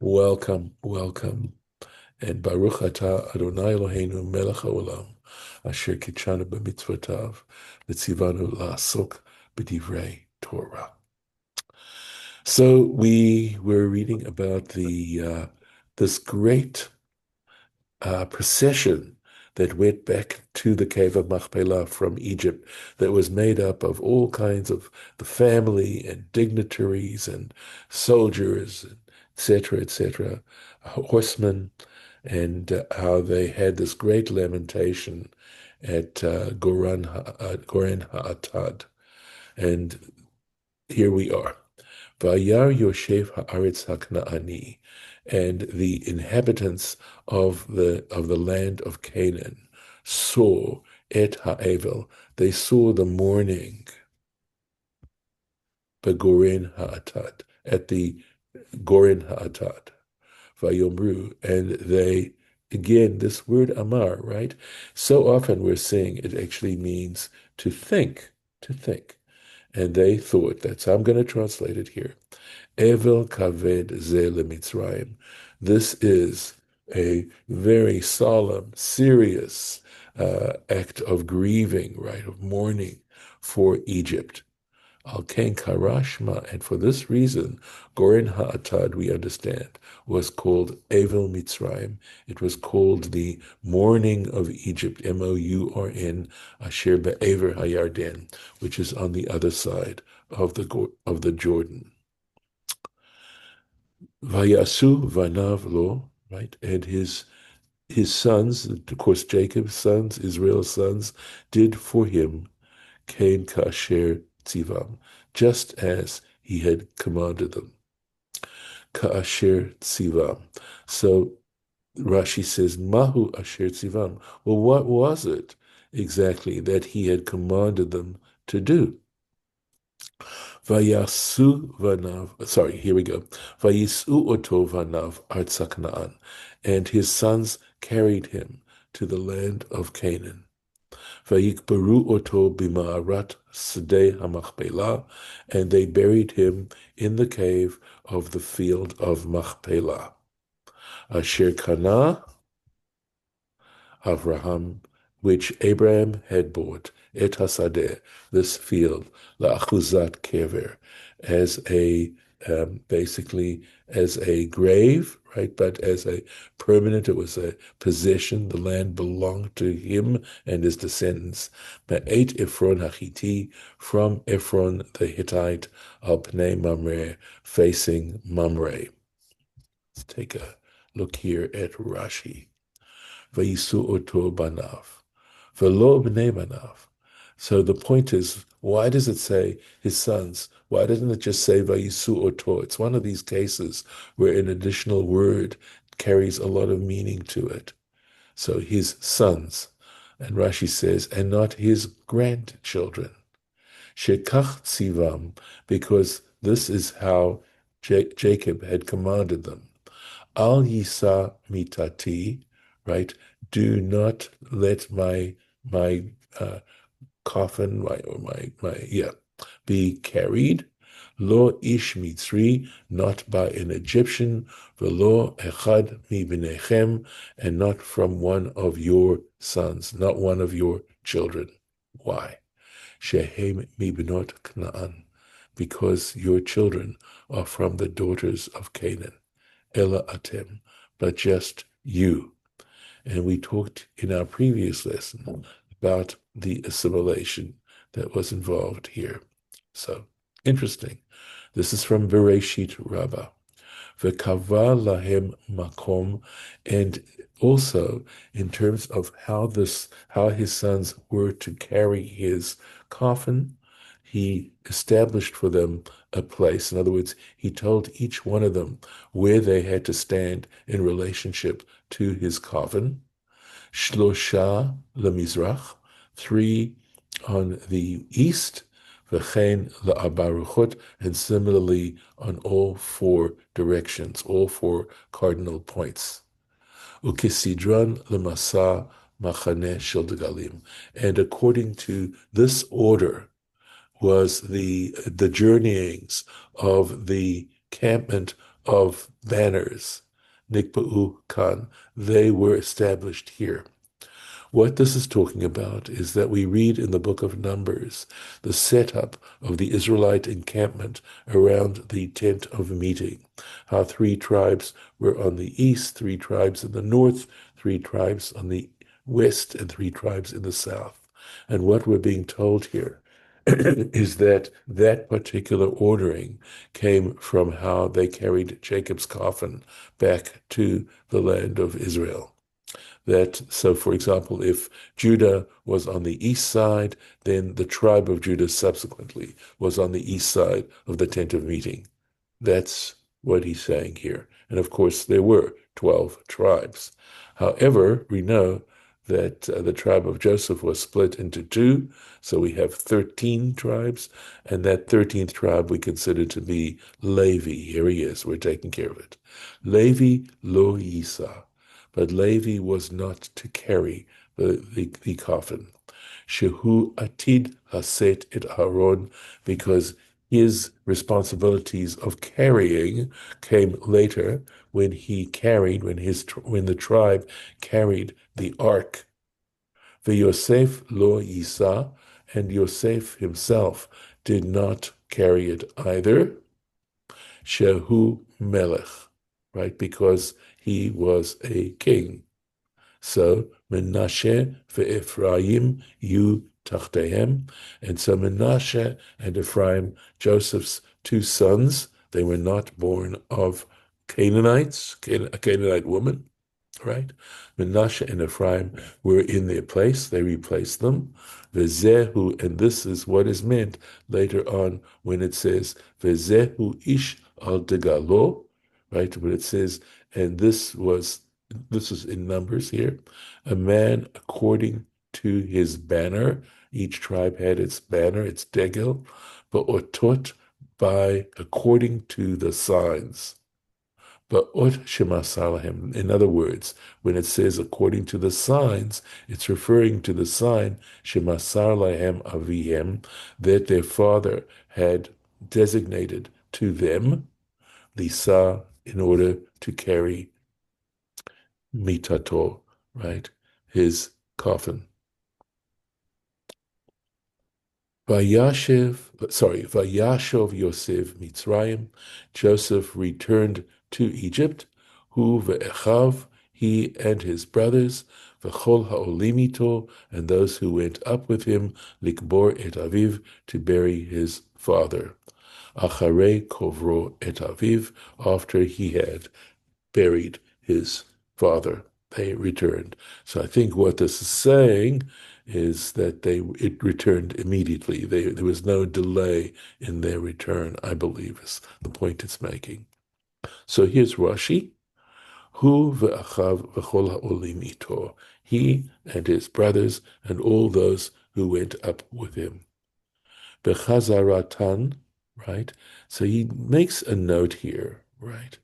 Welcome, welcome. And Baruch atah Adonai Eloheinu melech haolam, asher kitshanu b'mitzvotav, v'tzivanu la'asok b'divrei Torah. So we were reading about the this great procession that went back to the cave of Machpelah from Egypt that was made up of all kinds of the family and dignitaries and soldiers, etc., horsemen, and how they had this great lamentation at Goren Ha'atad. And here we are. Vayar Yoshev Haaretz HaKna'ani, and the inhabitants of the land of Canaan saw et ha'evel, they saw the mourning, begorin ha'atad, at the Gorin ha'atad, vayomru, and they, again, this word amar, right? So often we're saying it actually means to think, to think. And they thought, that's how I'm going to translate it here. Evel kaved ze leMitzrayim. This is a very solemn, serious act of grieving, right, of mourning for Egypt. Al ken karashma, and for this reason, Goren Ha'atad, we understand, was called Evel Mitzrayim. It was called the mourning of Egypt, Mourn, Asher Be'ever Hayarden, which is on the other side of the Jordan. Vayasu Vanav Lo, right, and his sons, of course, Jacob's sons, Israel's sons, did for him Kain Kasher Tzivam, just as he had commanded them. Ka'asher Tzivam. So Rashi says, Mahu Asher Tzivam. Well, what was it exactly that he had commanded them to do? Vayasu Vanav, sorry, here we go. Vayisu Oto Vanav Artsa Kna'an, and his sons carried him to the land of Canaan. Vayikbaru oto bima'arat Sedei HaMachpelah, and they buried him in the cave of the field of Machpelah. Asher Kana Avraham, which Abraham had bought, et hasadeh, this field, la'achuzat kever, as a basically as a grave, right? But as a permanent, it was a possession. The land belonged to him and his descendants. Ma'et Ephron Hachiti, from Ephron the Hittite, al pnei Mamre, facing Mamre. Let's take a look here at Rashi. Vayisu oto banav, velo bnei banav. So the point is, why does it say his sons? Why doesn't it just say vayisu oto? It's one of these cases where an additional word carries a lot of meaning to it. So his sons, and Rashi says, and not his grandchildren. Shekach tzivam, because this is how Jacob had commanded them. Al yisa mitati, right? Do not let my coffin, be carried. Lo ish mitzri, not by an Egyptian. Velo echad mi b'nechem, and not from one of your sons, not one of your children. Why? Shehem mi b'not Kna'an, because your children are from the daughters of Canaan. Ella atem, but just you. And we talked in our previous lesson about the assimilation that was involved here. So, interesting. This is from Bereshit Rabbah. V'kava lahem makom, and also in terms of how his sons were to carry his coffin, he established for them a place. In other words, he told each one of them where they had to stand in relationship to his coffin. Shlosha lemizrach, 3 on the east, v'chein la'abaruchot, and similarly on all 4 directions, all 4 cardinal points. Ukisidron lemasa machane shel degalim, and according to this order was the journeyings of the campment of banners, nikba'u kan, they were established here. What this is talking about is that we read in the book of Numbers the setup of the Israelite encampment around the tent of meeting, how three tribes were on the east, three tribes in the north, three tribes on the west, and three tribes in the south. And what we're being told here is that that particular ordering came from how they carried Jacob's coffin back to the land of Israel. That, so for example, if Judah was on the east side, then the tribe of Judah subsequently was on the east side of the tent of meeting. That's what he's saying here. And of course, there were 12 tribes. However, we know that the tribe of Joseph was split into two, so we have 13 tribes, and that 13th tribe we consider to be Levi. Here he is, we're taking care of it. Levi lo yisa, but Levi was not to carry the coffin. Shehu atid haset et Aaron, because his responsibilities of carrying came later when when the tribe carried the ark. The Yosef lo Yisa, and Yosef himself did not carry it either. Shehu melech, right? Because he was a king. So Menashe ve'Ephraim yu tachtehem, and so Menashe and Ephraim, Joseph's two sons, they were not born of Canaanites, a Canaanite woman, right? Menashe and Ephraim were in their place, they replaced them. Vezehu, and this is what is meant later on when it says, Vezehu ish al degalo, right? When it says, and this is in Numbers here, a man according to his banner. Each tribe had its banner, its degel, but otot by according to the signs. But ot shemasalahem. In other words, when it says according to the signs, it's referring to the sign shemasar lahem avihem, that their father had designated to them, lisa, in order to carry mitato, right? His coffin. Vayashov Yosef Mitzrayim. Joseph returned to Egypt. Hu ve'echav, he and his brothers, v'chol ha'olimito, and those who went up with him, likbor et aviv, to bury his father. Acharei kovro et aviv, after he had buried his father, they returned. So I think what this is saying is that it returned immediately. There was no delay in their return, I believe, is the point it's making. So here's Rashi. Hu ve'achav v'chol ha'olim ito. He and his brothers and all those who went up with him. Bechazaratan, right? So he makes a note here, right?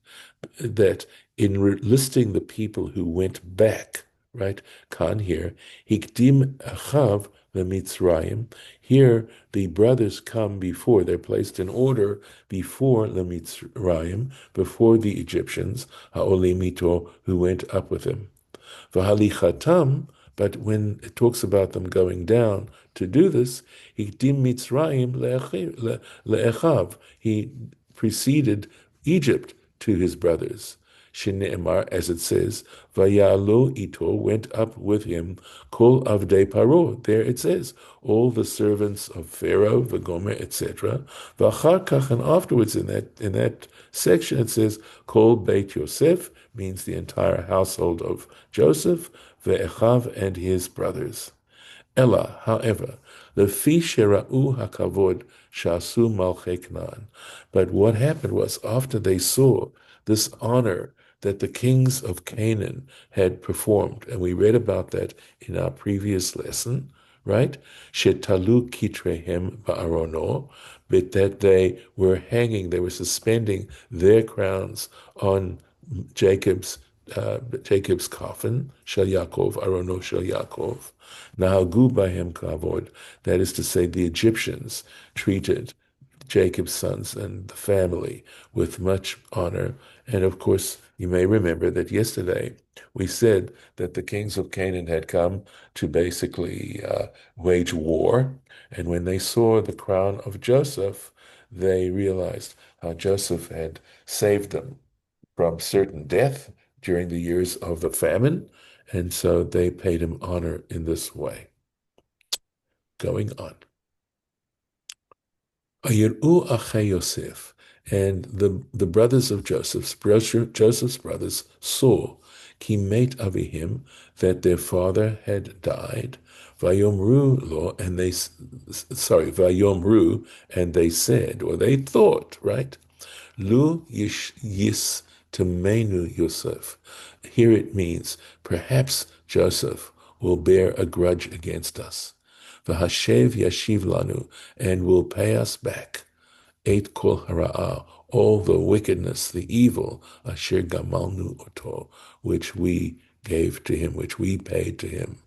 That in listing the people who went back, right? Kan here, hikdim achav leMitzrayim. Here, the brothers come before; they're placed in order before leMitzrayim, before the Egyptians, ha'olimito, who went up with him. V'halichatam, but when it talks about them going down to do this, hikdim Mitzrayim le'echav. He preceded Egypt to his brothers. Shene'emar, as it says, Vayalo ito, went up with him, Kol avdei Paro. There it says, all the servants of Pharaoh, Vagomer, etc. V'achar kach, and afterwards in that section it says, Kol Beit Yosef, means the entire household of Joseph, Ve'echav, and his brothers. Ella, however, lefi shera'u hakavod shasu malchei Canaan. But what happened was, after they saw this honor that the kings of Canaan had performed, and we read about that in our previous lesson, right? Shetalu kitrehem ba'arono, but that they were hanging, they were suspending their crowns on Jacob's coffin, Shel Yaakov, Arono Shel Yaakov. Nahagu bahem kavod, that is to say, the Egyptians treated Jacob's sons and the family with much honor. And of course, you may remember that yesterday we said that the kings of Canaan had come to basically wage war. And when they saw the crown of Joseph, they realized how Joseph had saved them from certain death during the years of the famine. And so they paid him honor in this way. Going on. Ayir'u Achei Yosef, and the brothers of Joseph's brothers saw, ki met avihim, that their father had died. Vayomru lo, and Vayomru, and they said, or they thought, right? Lu yis temenu Yosef. Here it means, perhaps Joseph will bear a grudge against us. V'hashev yashiv lanu, and will pay us back. Eit kol hara'ah, all the wickedness, the evil, asher gamalnu oto, which we gave to him, which we paid to him.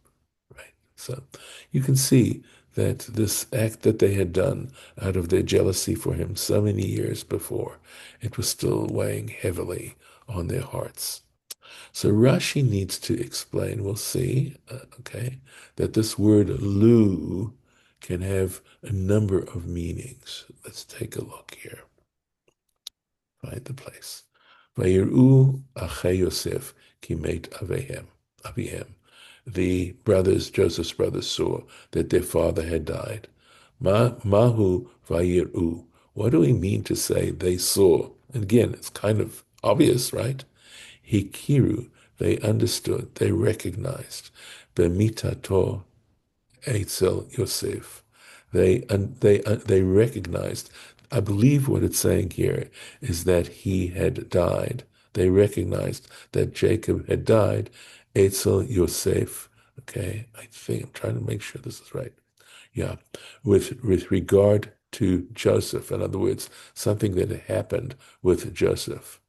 Right. So you can see that this act that they had done out of their jealousy for him so many years before, it was still weighing heavily on their hearts. So Rashi needs to explain, we'll see, okay, that this word lu can have a number of meanings. Let's take a look here. Find the place. Vayir'u achei Yosef ki met avihem. The brothers, Joseph's brothers, saw that their father had died. Mahu vayir'u. What do we mean to say they saw? And again, it's kind of obvious, right? Hikiru, they understood, they recognized. Bemitato Eitzel Yosef. They recognized. I believe what it's saying here is that he had died. They recognized that Jacob had died. Eitzel Yosef. Okay, I think I'm trying to make sure this is right. Yeah, with regard to Joseph. In other words, something that had happened with Joseph.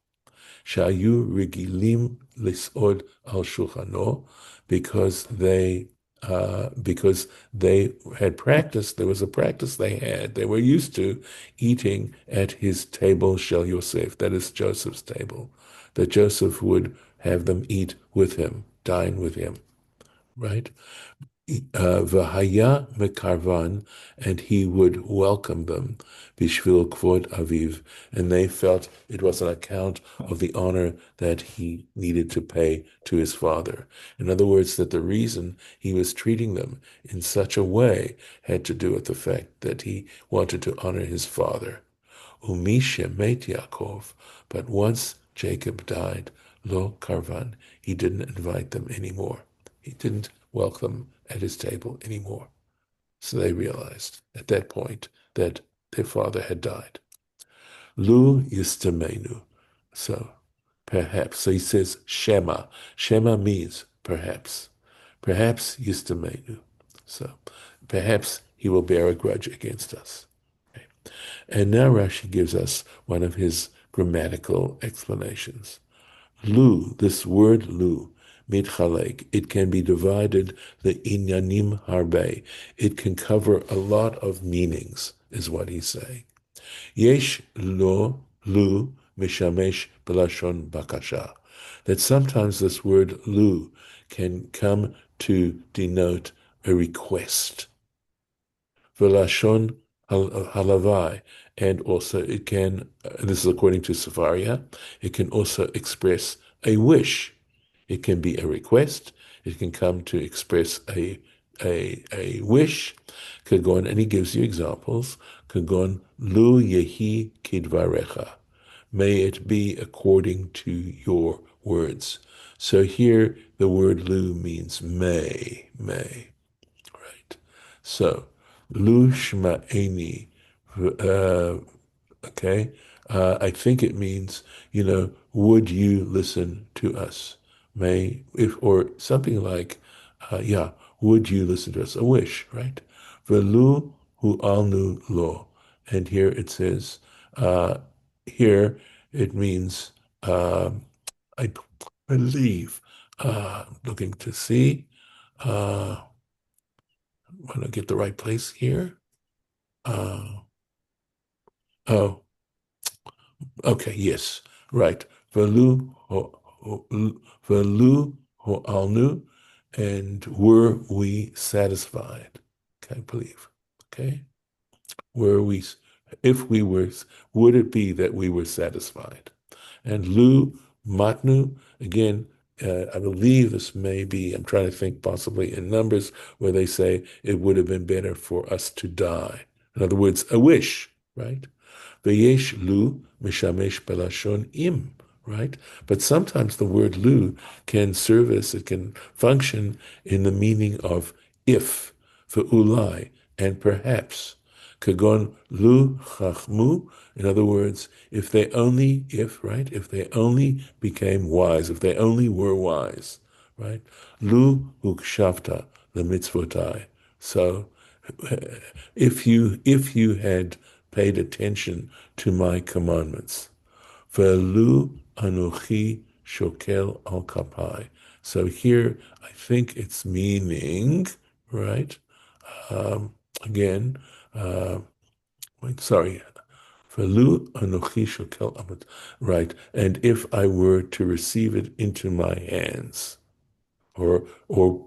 Shayu regilim lisod al shulchano, because they had practiced. There was a practice they had. They were used to eating at his table, Shel Yosef. That is Joseph's table. That Joseph would have them eat with him, dine with him, right? Vahaya mekarvan, and he would welcome them, bishvil kvod aviv, and they felt it was an account of the honor that he needed to pay to his father. In other words, that the reason he was treating them in such a way had to do with the fact that he wanted to honor his father. Umisha met Yaakov, but once Jacob died, lo karvan, he didn't invite them anymore. He didn't welcome at his table anymore. So they realized at that point that their father had died. Lu yistamenu. So perhaps. So he says Shema. Shema means perhaps. Perhaps yistamenu. So perhaps he will bear a grudge against us. Okay. And now Rashi gives us one of his grammatical explanations. Lu, this word lu, mitchalek, it can be divided the inyanim harbe. It can cover a lot of meanings, is what he's saying. Yesh lo lu mishamesh belashon bakasha. That sometimes this word lu can come to denote a request. Velashon halavai, and also it can, this is according to Sefaria, it can also express a wish. It can be a request. It can come to express a wish. Kagon, and he gives you examples. Kagon, lu yehi kidvarecha. May it be according to your words. So here the word lu means may. Right. So, lu shma'eni, okay, I think it means, would you listen to us? Or something like, would you listen to us? A wish, right? Velu hu alnu lo. And here it says, here it means, I believe, looking to see, want to get the right place here. Oh, okay, yes, right. Velu velu ho'alnu, and were we satisfied? Okay, I believe. Okay, were we, if we were, would it be that we were satisfied? And lu matnu, again, I believe this may be, I'm trying to think possibly in Numbers where they say it would have been better for us to die. In other words, a wish, right? Veyesh lu mishamesh belashon im, right? But sometimes the word lu can service, it can function in the meaning of if, for ulai, and perhaps. Kagon lu chachmu, in other words, if they only, if, right? If they only became wise, if they only were wise, right? Lu ukshafta, the mitzvotai. So if you had paid attention to my commandments, velu anuchi shokel al kapai. So here, I think it's meaning, right? Again, uh, wait, sorry. Velu anuchi shokel al, right? And if I were to receive it into my hands, or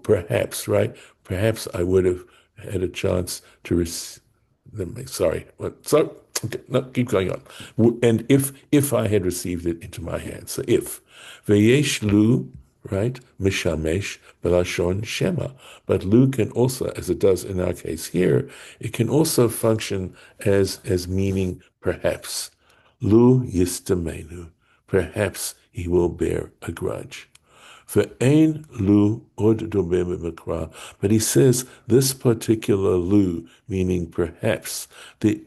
perhaps, right? Perhaps I would have had a chance to receive. Sorry, so okay, no, keep going on. And if I had received it into my hands, so if veyesh lu, right, mishamesh belashon shema, but lu can also, as it does in our case here, it can also function as meaning perhaps. Lu yistamenu, perhaps he will bear a grudge. Ve'ein lu od dobe b'mikra. But he says this particular lu, meaning perhaps, I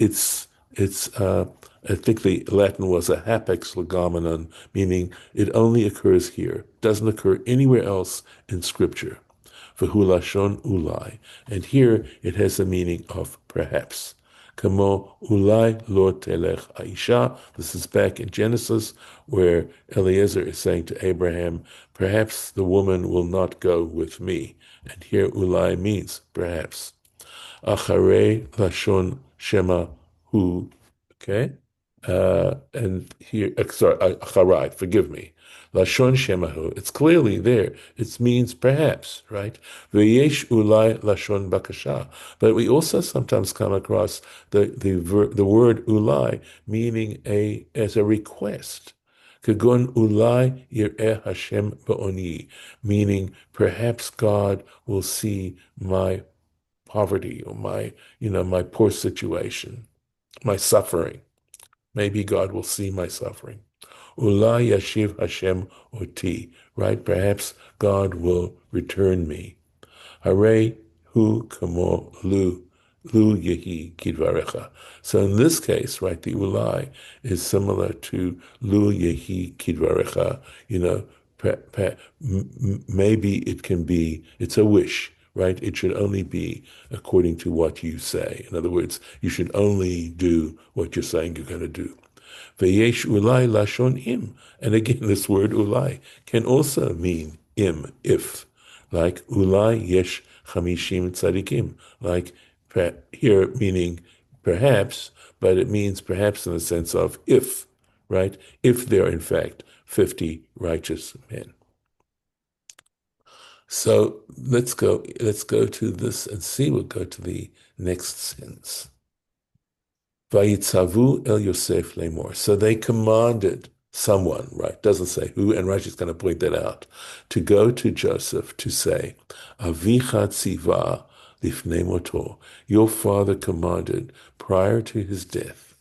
think the Latin was a hapax legomenon, meaning it only occurs here, doesn't occur anywhere else in Scripture. V'hu ulai. And here it has the meaning of perhaps. Kamo ulai lo telech Aisha. This is back in Genesis where Eliezer is saying to Abraham, perhaps the woman will not go with me. And here ulai means perhaps. Acharei lashon shema hu. Okay? And here, sorry, acharai, forgive me. Lashon shemahu, it's clearly there. It means perhaps, right? V'yesh ulai lashon bakasha. But we also sometimes come across the word ulai meaning as a request. Kagon ulai yireh Hashem ba'oni, meaning perhaps God will see my poverty or my poor situation, my suffering. Maybe God will see my suffering. Ula yashiv Hashem oti, right? Perhaps God will return me. Hare hu kamo lu yehi kidvarecha. So in this case, right, the ulai is similar to lu yehi kidvarecha. Maybe it can be, it's a wish, right? It should only be according to what you say. In other words, you should only do what you're saying you're going to do. Veyesh ulai lashon im. And again, this word ulai can also mean im, if. Like ulai yesh chamishim tzadikim. Like here meaning perhaps, but it means perhaps in the sense of if, right? If there are in fact 50 righteous men. So let's go to this and see. We'll go to the next sentence. Vayitzavu el Yosef lemor. So they commanded someone, right? Doesn't say who, and Rashi's going to point that out, to go to Joseph to say, Avicha tziva lifnei moto. Your father commanded prior to his death,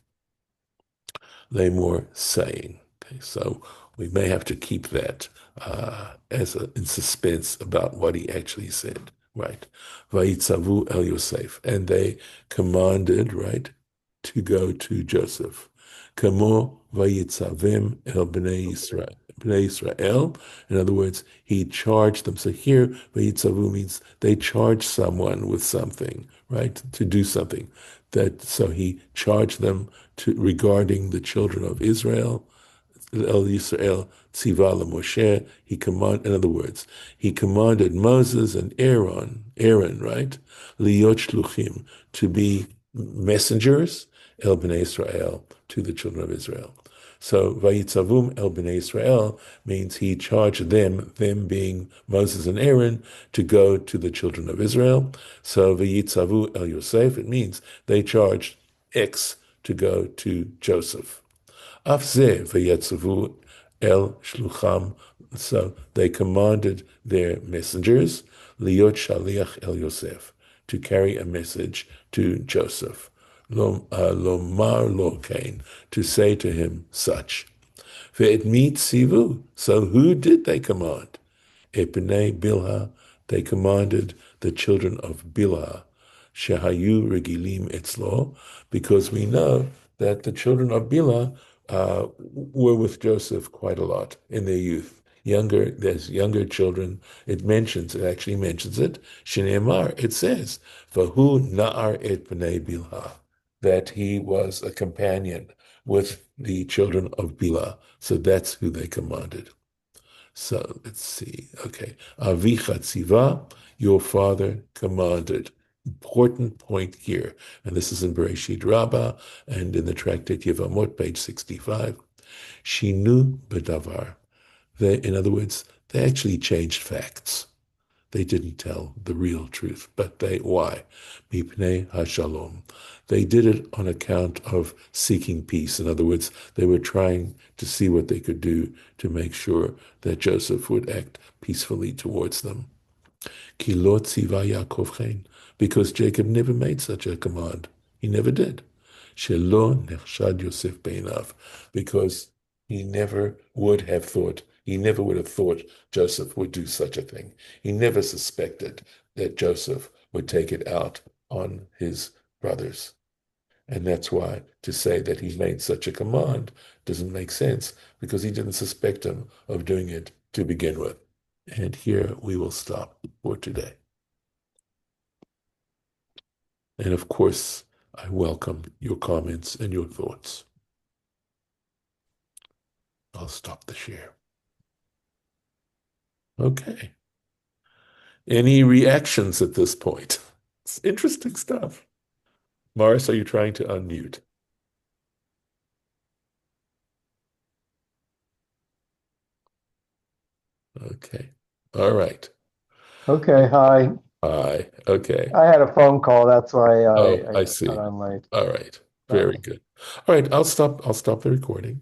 lemor, saying. Okay, so we may have to keep that in suspense about what he actually said, right? Vayitzavu el Yosef, and they commanded, right, to go to Joseph. Kamo vayitzavim el bnei Israel. Bnei Israel. In other words, he charged them. So here, vayitzavu means they charged someone with something, right, to do something. So he charged them regarding the children of Israel. El Yisrael tziva Moshe. In other words, he commanded Moses and Aaron, right, liyot shluchim, to be messengers, El Bnei Israel, to the children of Israel. So vayitzavum el bnei Israel means he charged them being Moses and Aaron, to go to the children of Israel. So vayitzavu el Yosef, it means they charged X to go to Joseph. Afze vayetzavu el shlucham. So they commanded their messengers, liot shaliach el Yosef, to carry a message to Joseph. Lomar lo kain, to say to him such. Ve'et mi tzivu. So who did they command? Epnei Bilha, they commanded the children of Bilha, Shehayu Regilim Etzlo, because we know that the children of Bilha were with Joseph quite a lot in their youth. There's younger children. It actually mentions it. Shneimar, it says, Vahu Na'ar et Bnei Bilha, that he was a companion with the children of Bilha. So that's who they commanded. So let's see. Okay. Avicha tziva, your father commanded. Important point here. And this is in Bereshit Rabbah and in the tractate Yevamot, page 65. Shinu bedavar. In other words, they actually changed facts. They didn't tell the real truth. But why? Mipnei hashalom. They did it on account of seeking peace. In other words, they were trying to see what they could do to make sure that Joseph would act peacefully towards them. Ki lo tziva Yaakov chen, because Jacob never made such a command. He never did. Shelo nechshad Yosef beinav, because he never would have thought Joseph would do such a thing. He never suspected that Joseph would take it out on his brothers. And that's why to say that he made such a command doesn't make sense, because he didn't suspect him of doing it to begin with. And here we will stop for today. And of course, I welcome your comments and your thoughts. I'll stop the share. Okay. Any reactions at this point? It's interesting stuff. Morris, are you trying to unmute? Okay. All right. Okay, hi. Hi. Okay. I had a phone call, that's why Oh, I I got see. on late. All right. Very Sorry. good. All right. I'll stop the recording.